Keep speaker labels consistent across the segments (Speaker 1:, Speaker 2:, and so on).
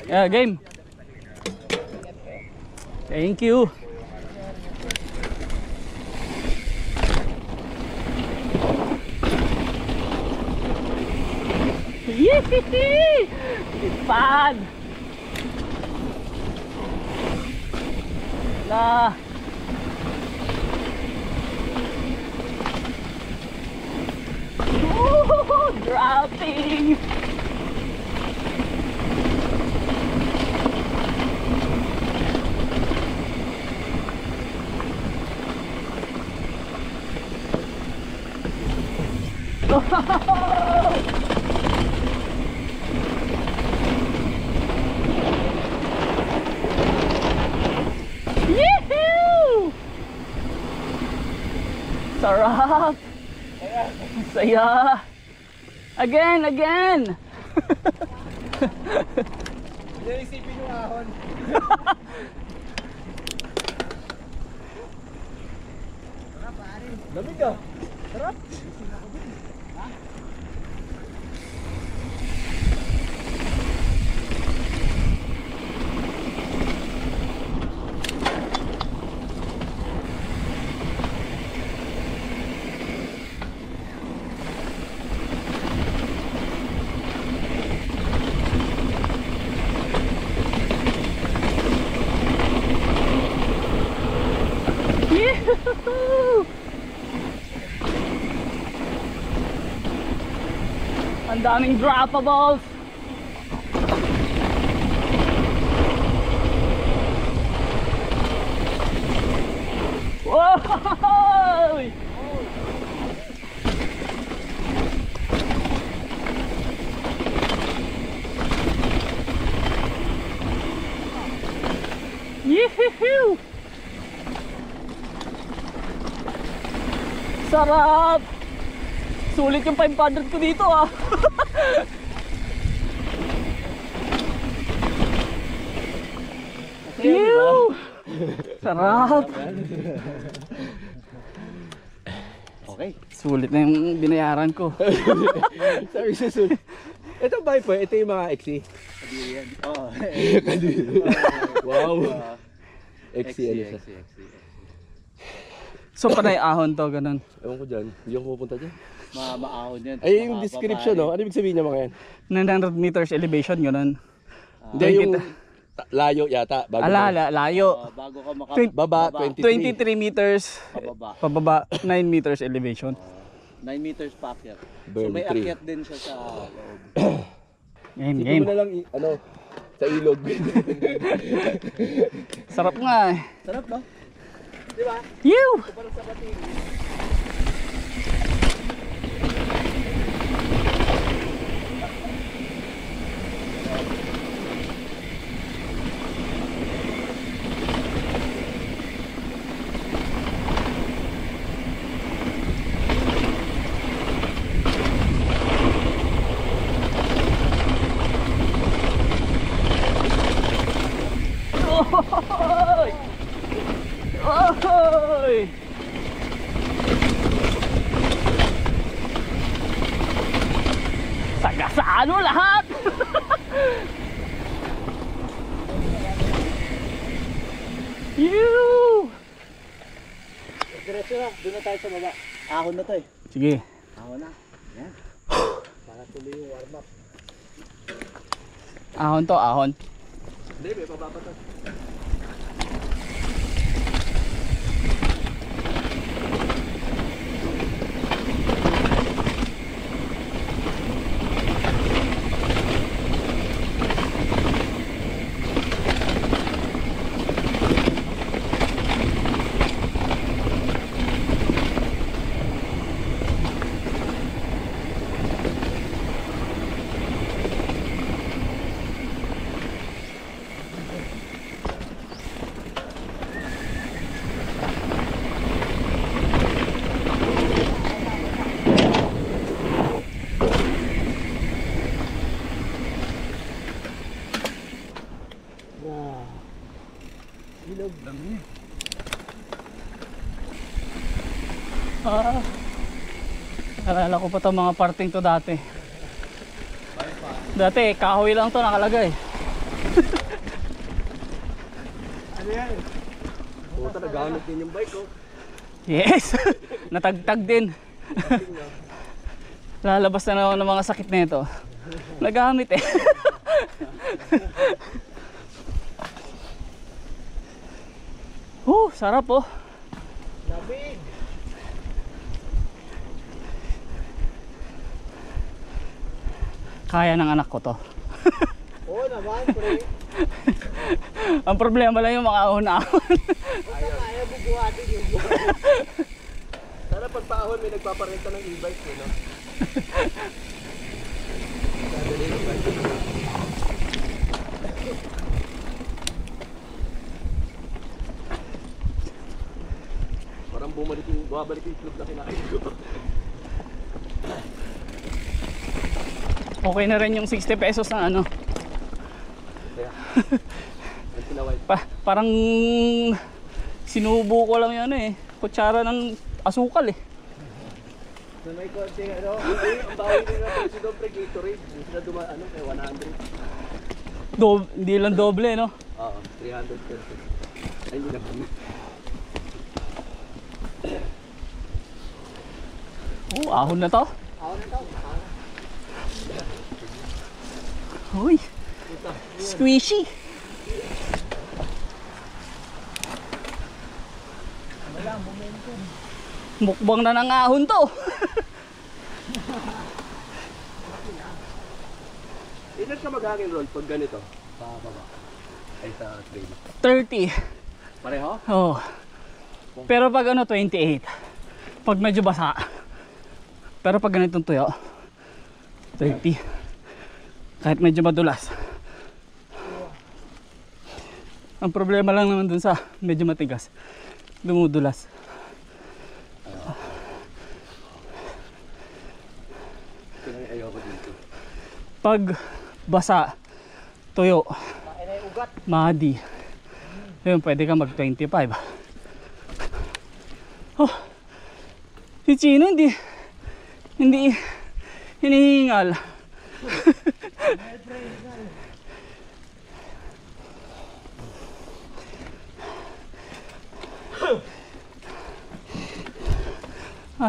Speaker 1: Yeah, game. Thank you. Yee! It's fun. Nah. Ooh, dropping. Yee-hoo! Sarap! Saya! Again!
Speaker 2: Hindi isipin yung ahon. Sarap pare. Lamig ka. Sarap.
Speaker 1: Ang daming droppables. Wow! Yee-hoo! Sarap! Sulit yung 500 ko dito ah. Ew! Sarap!
Speaker 2: Okay.
Speaker 1: Sulit na yung binayaran ko.
Speaker 2: Sabi sa sulit. Ito ba po? Ito yung mga XC. Kadiri yan. Oo. Wow. XC.
Speaker 1: So panay ahon to, ganun.
Speaker 2: Ewan ko dyan. Hindi ako pupunta dyan.
Speaker 3: Maahon yan.
Speaker 2: Ay, yung description, no? Ano ibig sabihin niya mga yan?
Speaker 1: 900 meters elevation, ganun.
Speaker 2: Hindi, yung layo yata.
Speaker 1: Layo.
Speaker 3: Bago ka
Speaker 2: Baba, 23.
Speaker 1: 23 meters pababa, 9 meters elevation.
Speaker 3: 9 meters pa akyat. So
Speaker 2: Burn
Speaker 3: may
Speaker 2: 3.
Speaker 3: akyat din siya sa loob.
Speaker 2: Hindi
Speaker 1: Game.
Speaker 2: mo na lang, sa ilog.
Speaker 1: Sarap nga eh.
Speaker 3: Sarap no? Di ba?
Speaker 1: Yew!
Speaker 3: Para sa bating.
Speaker 1: Oy! Oy! Sagasaan mo lahat! Yew!
Speaker 3: Diretso na. Doon na tayo sa baba. Ahon na to eh.
Speaker 1: Sige.
Speaker 3: Ahon na. Yan. Para tuloy yung warm up.
Speaker 1: Ahon to, ahon.
Speaker 2: Hindi, may pababa to.
Speaker 1: Ilog dami. Alala ko pa to mga parting to dati. Dati kahoy lang to nakalagay.
Speaker 3: Ano yan?
Speaker 2: Puta, nagamit din yung bike, oh.
Speaker 1: Yes! Natagtag din. Lalabas na ako ng mga sakit na ito. Nagamit eh. Sarap oh.
Speaker 3: Lamig.
Speaker 1: Kaya ng anak ko to.
Speaker 3: Oo naman, pre.
Speaker 1: Ang problema lang yung mga ahon-ahon.
Speaker 3: Kaya bubuhatin yung buhay.
Speaker 2: Sana pagpaahon may nagpaparenta ng e-bike, no? Dadali yung bike. Parang bumalik yung club na kinain ko.
Speaker 1: Okay na rin yung 60 pesos ng ano.
Speaker 2: Kaya, ang sinaway.
Speaker 1: Parang sinubo ko lang yun eh. Kutsara ng asukal eh.
Speaker 3: So may konting ano.
Speaker 2: Ang bawi nila pero si Dobre Gatorade. Hindi sila ano, kay 100.
Speaker 1: Hindi lang doble no?
Speaker 2: Oo, 300 pesos. Ay, hindi na kami.
Speaker 1: Ahon na to.
Speaker 3: Ako na to.
Speaker 1: Uy, squishy.
Speaker 3: Wala, momentum.
Speaker 1: Mukbang na ng ahon to.
Speaker 2: Ilan ka maghangin roll pag ganito? Sa baba. Ay, sa trail.
Speaker 1: 30.
Speaker 2: Pareho?
Speaker 1: Oh. Pero pag ano 28. Pag medyo basa. Pero pag ganitong tuyo 30. Kahit medyo madulas. Ang problema lang naman dun sa medyo matigas. Dumudulas.
Speaker 2: Ayoko dito.
Speaker 1: Pag basa, tuyo,
Speaker 3: Kaya na ugat.
Speaker 1: madi. Ayun, pwede ka mag 25. Oh, si Chino hindi hinihingal.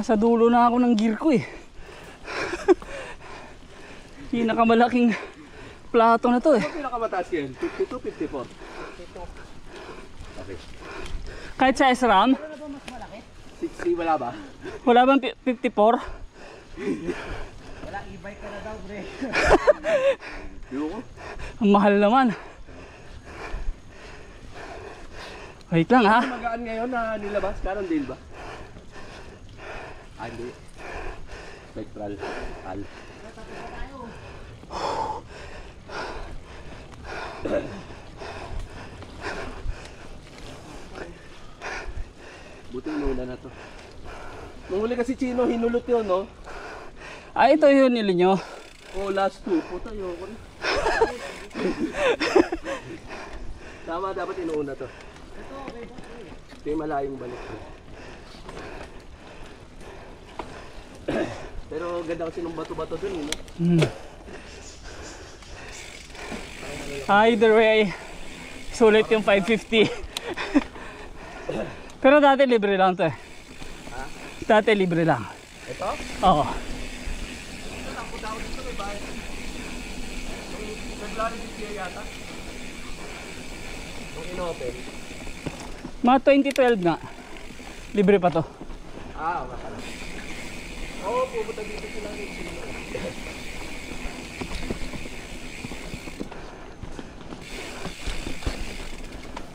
Speaker 1: Sa dulo na ako ng gear ko eh. Pinakamalaking plato na to eh.
Speaker 2: Ano pinakamataas yan? 52, 54? Okay.
Speaker 1: Kahit sa SRAM,
Speaker 2: 60 wala ba?
Speaker 1: wala bang 54?
Speaker 3: Wala, e-bike ka na daw, pre.
Speaker 2: Yung ko?
Speaker 1: Ang mahal naman. Wait lang ha.
Speaker 2: Magaan ngayon na nilabas? Karon deal ba? Ah, hindi. Spectral. Al. Buti muna na to. Nung huli kasi Chino, hinulot yun, no?
Speaker 1: Ito yun nili nyo.
Speaker 2: Oh, last two. Puta, yun ko rin. Tama, dapat inuuna to. Ito yung malayong balik. Pero ganda kasi nung bato-bato dun, no?
Speaker 1: Either way, sulit yung 550. Pero dati libre lang to eh. Dati libre lang.
Speaker 2: Ito?
Speaker 1: Oo.
Speaker 2: Takbo daw dito, may bahay. Nung February this year yata. Nung in-open.
Speaker 1: Mga 2012 nga. Libre pa to.
Speaker 2: Ah, makala. Oo, pupunta dito sila ng sino.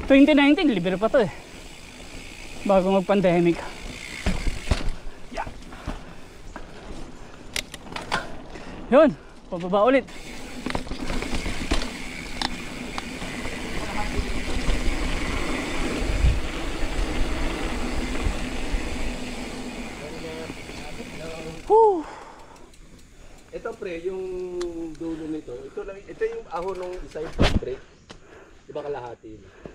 Speaker 1: 2019, libre pa to eh. Bago mag-pandemic. Yeah. Yun, pababa ulit. Whew.
Speaker 2: Ito pre, yung dulo nito. Ito yung ahon ng isa yung front brake. Di ba kalahati yun?